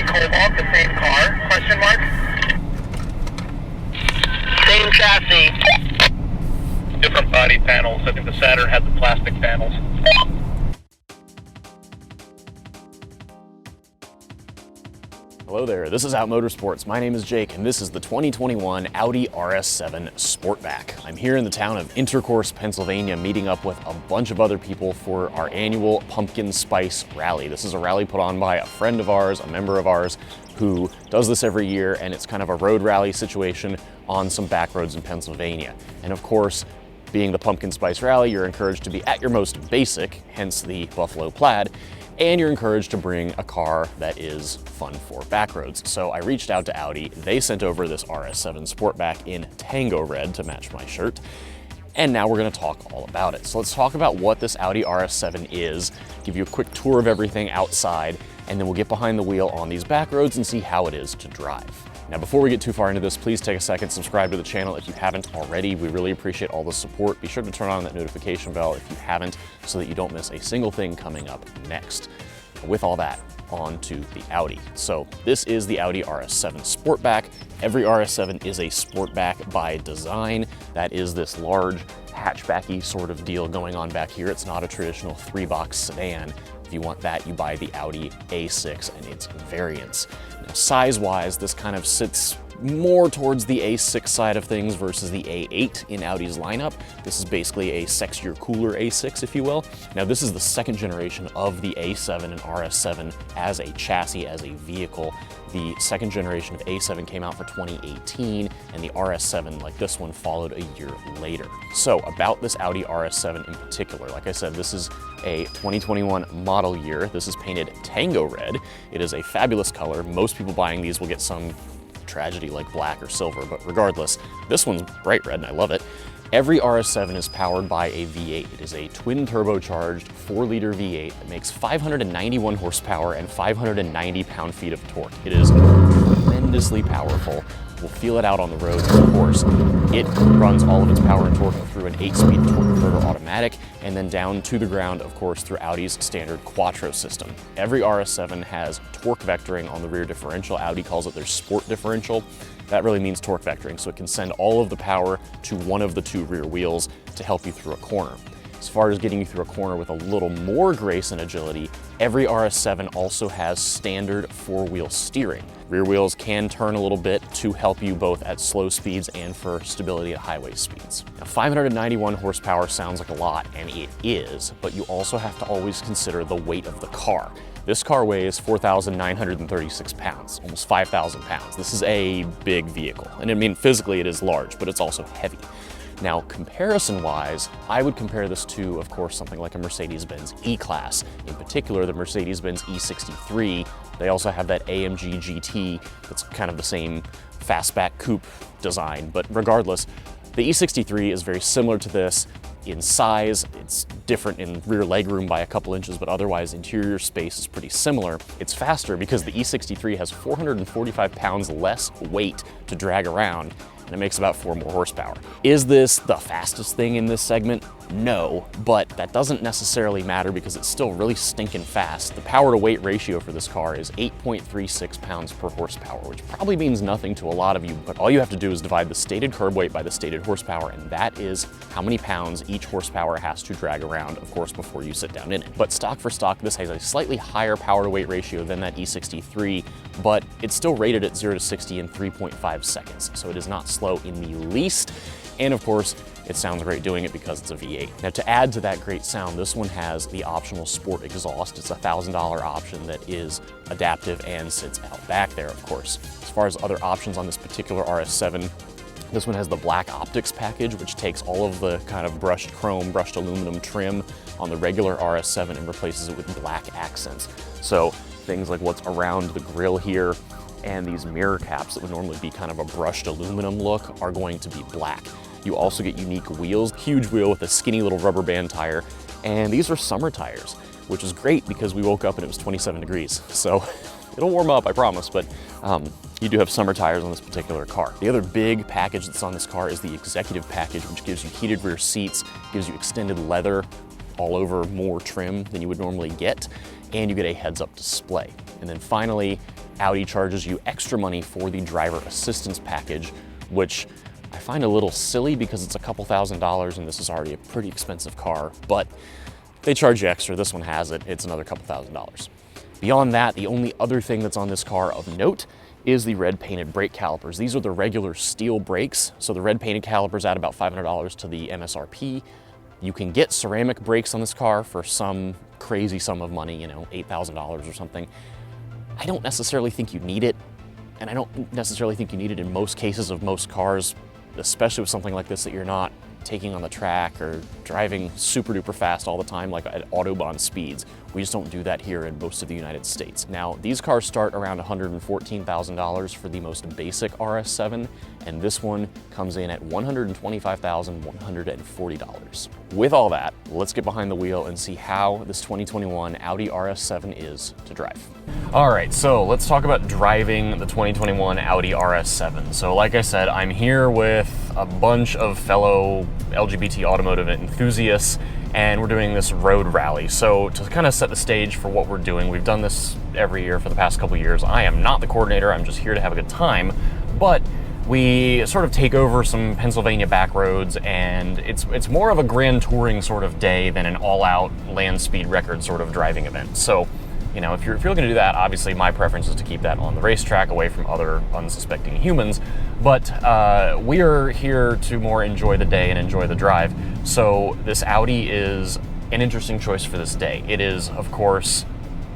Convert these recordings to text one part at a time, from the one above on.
Cobalt, the same car? Question mark. Same chassis. Different body panels. I think the Saturn had the plastic panels. Hello there, this is Out Motorsports. My name is Jake, and this is the 2021 Audi RS7 Sportback. I'm here in the town of Intercourse, Pennsylvania, meeting up with a bunch of other people for our annual Pumpkin Spice Rally. This is a rally put on by a friend of ours, a member of ours, who does this every year, and it's kind of a road rally situation on some back roads in Pennsylvania. And of course, being the Pumpkin Spice Rally, you're encouraged to be at your most basic, hence the Buffalo Plaid, and you're encouraged to bring a car that is fun for back roads. So I reached out to Audi. They sent over this RS7 Sportback in Tango Red to match my shirt. And now we're gonna talk all about it. So let's talk about what this Audi RS7 is, give you a quick tour of everything outside, and then we'll get behind the wheel on these back roads and see how it is to drive. Now, before we get too far into this, please take a second, subscribe to the channel if you haven't already. We really appreciate all the support. Be sure to turn on that notification bell if you haven't, so that you don't miss a single thing coming up next. With all that, on to the Audi. So this is the Audi RS7 Sportback. Every RS7 is a Sportback by design. That is this large hatchbacky sort of deal going on back here. It's not a traditional 3-box sedan. If you want that, you buy the Audi A6 and its variants. Now, size-wise, this kind of sits more towards the A6 side of things versus the A8 in Audi's lineup. This is basically a sexier, cooler A6, if you will. Now, this is the second generation of the A7 and RS7 as a chassis, as a vehicle. The second generation of A7 came out for 2018, and the RS7, like this one, followed a year later. So about this Audi RS7 in particular, like I said, this is a 2021 model year. This is painted Tango Red. It is a fabulous color. Most people buying these will get some tragedy like black or silver, but regardless, this one's bright red and I love it. Every RS7 is powered by a V8. It is a twin turbocharged 4-liter V8 that makes 591 horsepower and 590 pound-feet of torque. It is tremendously powerful. We'll feel it out on the road, of course. It runs all of its power and torque through an 8-speed torque converter automatic, and then down to the ground, of course, through Audi's standard Quattro system. Every RS7 has torque vectoring on the rear differential. Audi calls it their sport differential. That really means torque vectoring, so it can send all of the power to one of the two rear wheels to help you through a corner. As far as getting you through a corner with a little more grace and agility, every RS7 also has standard 4-wheel steering. Rear wheels can turn a little bit to help you both at slow speeds and for stability at highway speeds. Now, 591 horsepower sounds like a lot, and it is, but you also have to always consider the weight of the car. This car weighs 4,936 pounds, almost 5,000 pounds. This is a big vehicle, and I mean, physically it is large, but it's also heavy. Now, comparison-wise, I would compare this to, of course, something like a Mercedes-Benz E-Class. In particular, the Mercedes-Benz E63. They also have that AMG GT that's kind of the same fastback coupe design, but regardless, the E63 is very similar to this in size. It's different in rear legroom by a couple inches, but otherwise interior space is pretty similar. It's faster because the E63 has 445 pounds less weight to drag around, and it makes about 4 more horsepower. Is this the fastest thing in this segment? No, but that doesn't necessarily matter because it's still really stinking fast. The power to weight ratio for this car is 8.36 pounds per horsepower, which probably means nothing to a lot of you, but all you have to do is divide the stated curb weight by the stated horsepower, and that is how many pounds each horsepower has to drag around, of course, before you sit down in it. But stock for stock, this has a slightly higher power to weight ratio than that E63, but it's still rated at 0 to 60 in 3.5 seconds, so it is not slow in the least. And of course, it sounds great doing it because it's a V8. Now, to add to that great sound, this one has the optional sport exhaust. It's a $1,000 option that is adaptive and sits out back there, of course. As far as other options on this particular RS7, this one has the black optics package, which takes all of the kind of brushed chrome, brushed aluminum trim on the regular RS7 and replaces it with black accents. So things like what's around the grille here and these mirror caps that would normally be kind of a brushed aluminum look are going to be black. You also get unique wheels, huge wheel with a skinny little rubber band tire, and these are summer tires, which is great because we woke up and it was 27 degrees. So it'll warm up, I promise, but you do have summer tires on this particular car. The other big package that's on this car is the executive package, which gives you heated rear seats, gives you extended leather, all over more trim than you would normally get, and you get a heads-up display. And then finally, Audi charges you extra money for the driver assistance package, which I find a little silly because it's a couple $1,000s and this is already a pretty expensive car, but they charge you extra. This one has it. It's another couple $1,000s. Beyond that, the only other thing that's on this car of note is the red painted brake calipers. These are the regular steel brakes. So the red painted calipers add about $500 to the MSRP. You can get ceramic brakes on this car for some crazy sum of money, you know, $8,000 or something. I don't necessarily think you need it. And I don't necessarily think you need it in most cases of most cars, especially with something like this that you're not taking on the track or driving super duper fast all the time, like at Autobahn speeds. We just don't do that here in most of the United States. Now, these cars start around $114,000 for the most basic RS7, and this one comes in at $125,140. With all that, let's get behind the wheel and see how this 2021 Audi RS7 is to drive. All right, so let's talk about driving the 2021 Audi RS7. So like I said, I'm here with a bunch of fellow LGBT automotive enthusiasts, and we're doing this road rally. So to kind of set the stage for what we're doing, we've done this every year for the past couple years. I am not the coordinator, I'm just here to have a good time, but we sort of take over some Pennsylvania back roads, and it's more of a grand touring sort of day than an all-out land speed record sort of driving event. So, you know, if you're looking to do that, obviously my preference is to keep that on the racetrack away from other unsuspecting humans, but we are here to more enjoy the day and enjoy the drive. So this Audi is an interesting choice for this day. It is, of course,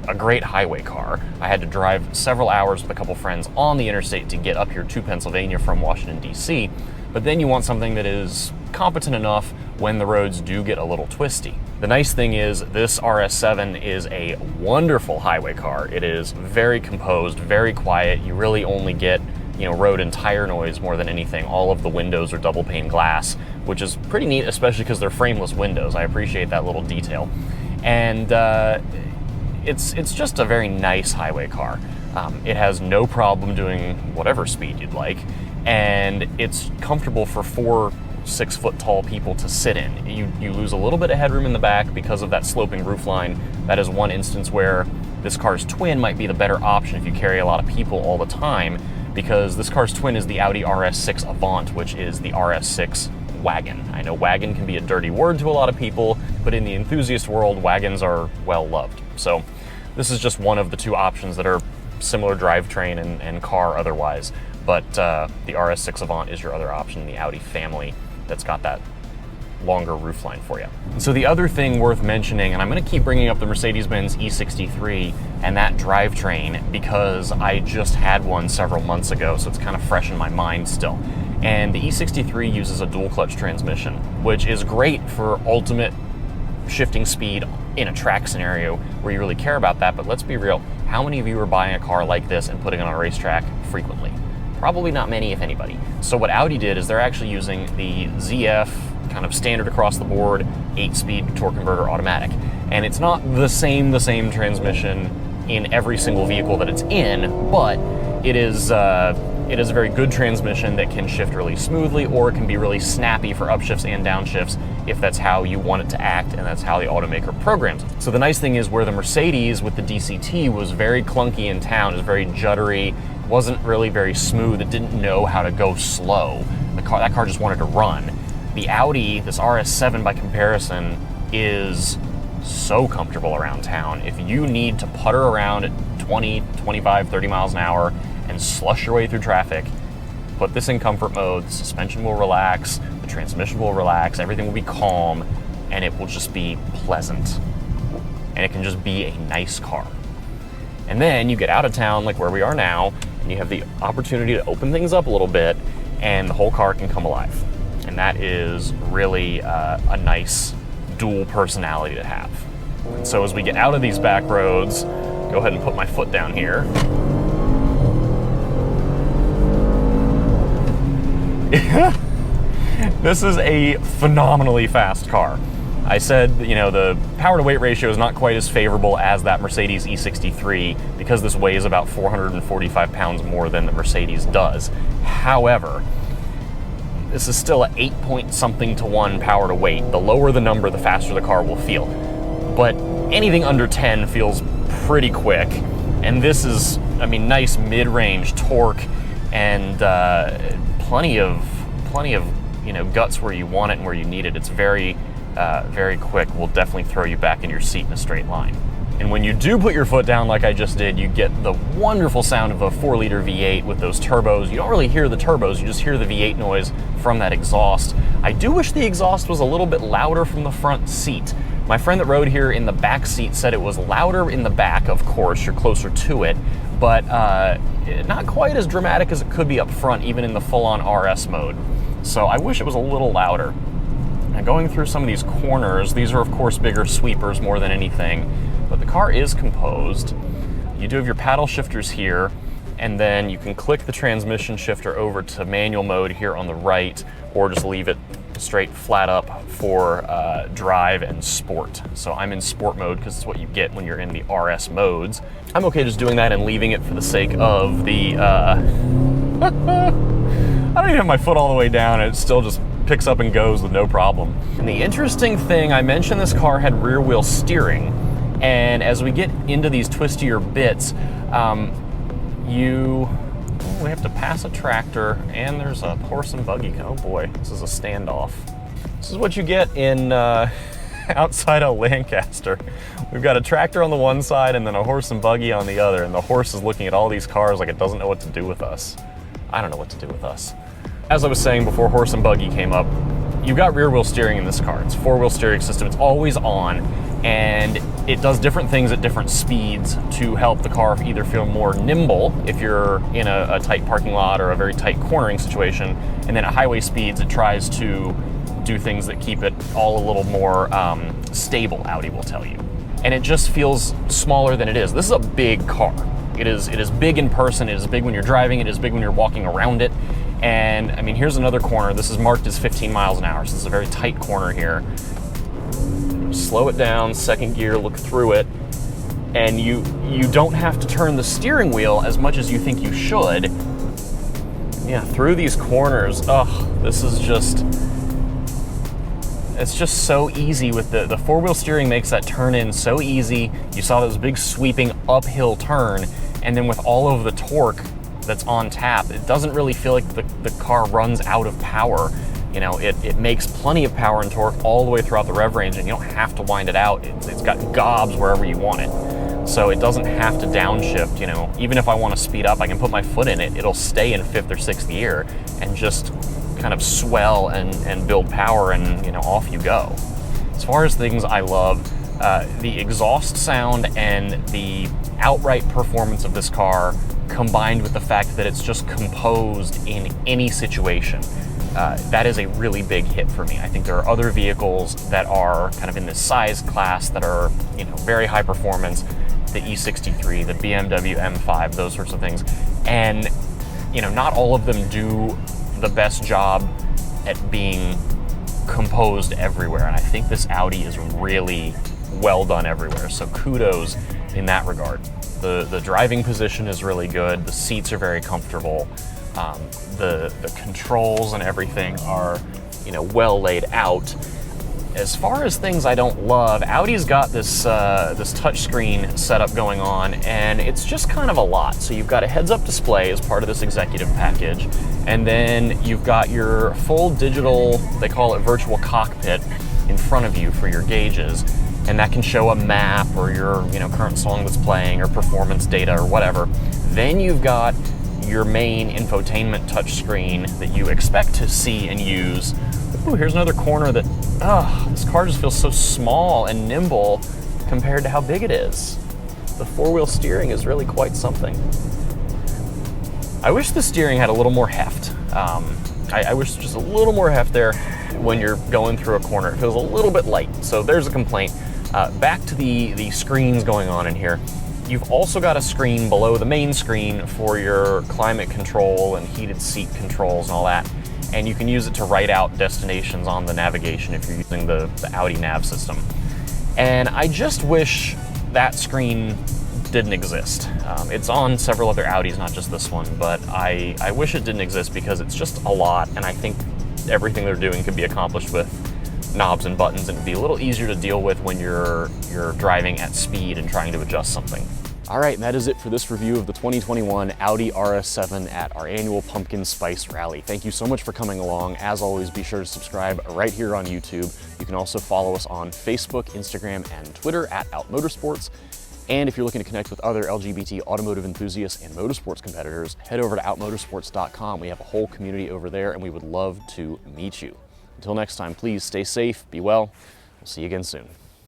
a great highway car. I had to drive several hours with a couple friends on the interstate to get up here to Pennsylvania from Washington, D.C., but then you want something that is competent enough when the roads do get a little twisty. The nice thing is this RS7 is a wonderful highway car. It is very composed, very quiet. You really only get, you know, road and tire noise more than anything. All of the windows are double pane glass, which is pretty neat, especially because they're frameless windows. I appreciate that little detail. And it's just a very nice highway car. It has no problem doing whatever speed you'd like, and it's comfortable for 4 6-foot tall people to sit in. You lose a little bit of headroom in the back because of that sloping roofline. That is one instance where this car's twin might be the better option if you carry a lot of people all the time, because this car's twin is the Audi RS6 Avant, which is the RS6 wagon. I know wagon can be a dirty word to a lot of people, but in the enthusiast world, wagons are well loved. So this is just one of the two options that are similar drivetrain and car otherwise, but the RS6 Avant is your other option in the Audi family that's got that longer roofline for you. So the other thing worth mentioning, and I'm going to keep bringing up the Mercedes-Benz E63 and that drivetrain because I just had one several months ago, so it's kind of fresh in my mind still. And the E63 uses a dual clutch transmission, which is great for ultimate shifting speed in a track scenario where you really care about that. But let's be real, how many of you are buying a car like this and putting it on a racetrack frequently? Probably not many, if anybody. So what Audi did is they're actually using the ZF kind of standard across the board 8-speed torque converter automatic. And it's not the same transmission in every single vehicle that it's in, but it is a very good transmission that can shift really smoothly, or it can be really snappy for upshifts and downshifts if that's how you want it to act and that's how the automaker programs it. So the nice thing is where the Mercedes with the DCT was very clunky in town, it was very juddery, wasn't really very smooth, it didn't know how to go slow. That car just wanted to run. The Audi, this RS7 by comparison, is so comfortable around town. If you need to putter around at 20, 25, 30 miles an hour and slush your way through traffic, put this in comfort mode, the suspension will relax, the transmission will relax, everything will be calm, and it will just be pleasant. And it can just be a nice car. And then you get out of town like where we are now, and you have the opportunity to open things up a little bit, and the whole car can come alive. And that is really a nice dual personality to have. And so as we get out of these back roads, go ahead and put my foot down here. This is a phenomenally fast car. I said, you know, the power to weight ratio is not quite as favorable as that Mercedes E63 because this weighs about 445 pounds more than the Mercedes does. However, this is still an 8-point-something to 1 power to weight. The lower the number, the faster the car will feel. But anything under 10 feels pretty quick, and this is I mean, nice mid-range torque and plenty of guts where you want it and where you need it. It's very quick. Will definitely throw you back in your seat in a straight line. And when you do put your foot down like I just did, you get the wonderful sound of a 4-liter V8 with those turbos. You don't really hear the turbos, you just hear the V8 noise from that exhaust. I do wish the exhaust was a little bit louder from the front seat. My friend that rode here in the back seat said it was louder in the back, of course, you're closer to it, but not quite as dramatic as it could be up front, even in the full-on RS mode. So I wish it was a little louder. Now going through some of these corners, these are of course bigger sweepers more than anything, but the car is composed. You do have your paddle shifters here, and then you can click the transmission shifter over to manual mode here on the right, or just leave it straight flat up for drive and sport. So I'm in sport mode because it's what you get when you're in the RS modes. I'm okay just doing that and leaving it for the sake of the I don't even have my foot all the way down, and it still just picks up and goes with no problem. And the interesting thing, I mentioned this car had rear wheel steering, and as we get into these twistier bits, we have to pass a tractor, and there's a horse and buggy. Oh boy, this is a standoff. This is what you get in outside of Lancaster. We've got a tractor on the one side and then a horse and buggy on the other, and the horse is looking at all these cars like it doesn't know what to do with us. I don't know what to do with us. As I was saying before horse and buggy came up, you've got rear wheel steering in this car. It's a 4-wheel steering system. It's always on, and it does different things at different speeds to help the car either feel more nimble if you're in a tight parking lot or a very tight cornering situation, and then at highway speeds it tries to do things that keep it all a little more stable, Audi will tell you. And it just feels smaller than it is. This is a big car. It is big in person, it is big when you're driving, it is big when you're walking around it. And I mean, here's another corner. This is marked as 15 miles an hour, so this is a very tight corner here. Slow it down, second gear, look through it, and you don't have to turn the steering wheel as much as you think you should. Yeah, through these corners, this is just, it's just so easy with the 4-wheel steering makes that turn in so easy. You saw those big sweeping uphill turn, and then with all of the torque that's on tap, it doesn't really feel like the car runs out of power. You know, it makes plenty of power and torque all the way throughout the rev range, and you don't have to wind it out. It's got gobs wherever you want it. So it doesn't have to downshift, you know. Even if I want to speed up, I can put my foot in it. It'll stay in 5th or 6th gear and just kind of swell and build power, and, you know, off you go. As far as things I love, the exhaust sound and the outright performance of this car, combined with the fact that it's just composed in any situation, that is a really big hit for me. I think there are other vehicles that are kind of in this size class that are, you know, very high performance, the E63, the BMW M5, those sorts of things. And, you know, not all of them do the best job at being composed everywhere. And I think this Audi is really well done everywhere. So kudos in that regard. The driving position is really good. The seats are very comfortable. The controls and everything are, you know, well laid out. As far as things I don't love, Audi's got this this touchscreen setup going on, and it's just kind of a lot. So you've got a heads-up display as part of this executive package, and then you've got your full digital, they call it virtual cockpit, in front of you for your gauges, and that can show a map or your, you know, current song that's playing or performance data or whatever. Then you've got your main infotainment touchscreen that you expect to see and use. Ooh, here's another corner that, this car just feels so small and nimble compared to how big it is. The 4-wheel steering is really quite something. I wish the steering had a little more heft. I wish just a little more heft there when you're going through a corner. It feels a little bit light, so there's a complaint. Back to the screens going on in here. You've also got a screen below the main screen for your climate control and heated seat controls and all that. And you can use it to write out destinations on the navigation if you're using the Audi nav system. And I just wish that screen didn't exist. It's on several other Audis, not just this one, but I wish it didn't exist because it's just a lot, and I think everything they're doing could be accomplished with knobs and buttons, and it'd be a little easier to deal with when you're driving at speed and trying to adjust something. All right, and that is it for this review of the 2021 Audi RS7 at our annual Pumpkin Spice Rally. Thank you so much for coming along. As always, be sure to subscribe right here on YouTube. You can also follow us on Facebook, Instagram, and Twitter at Out Motorsports. And if you're looking to connect with other LGBT automotive enthusiasts and motorsports competitors, head over to outmotorsports.com. We have a whole community over there, and we would love to meet you. Until next time, please stay safe, be well. We'll see you again soon.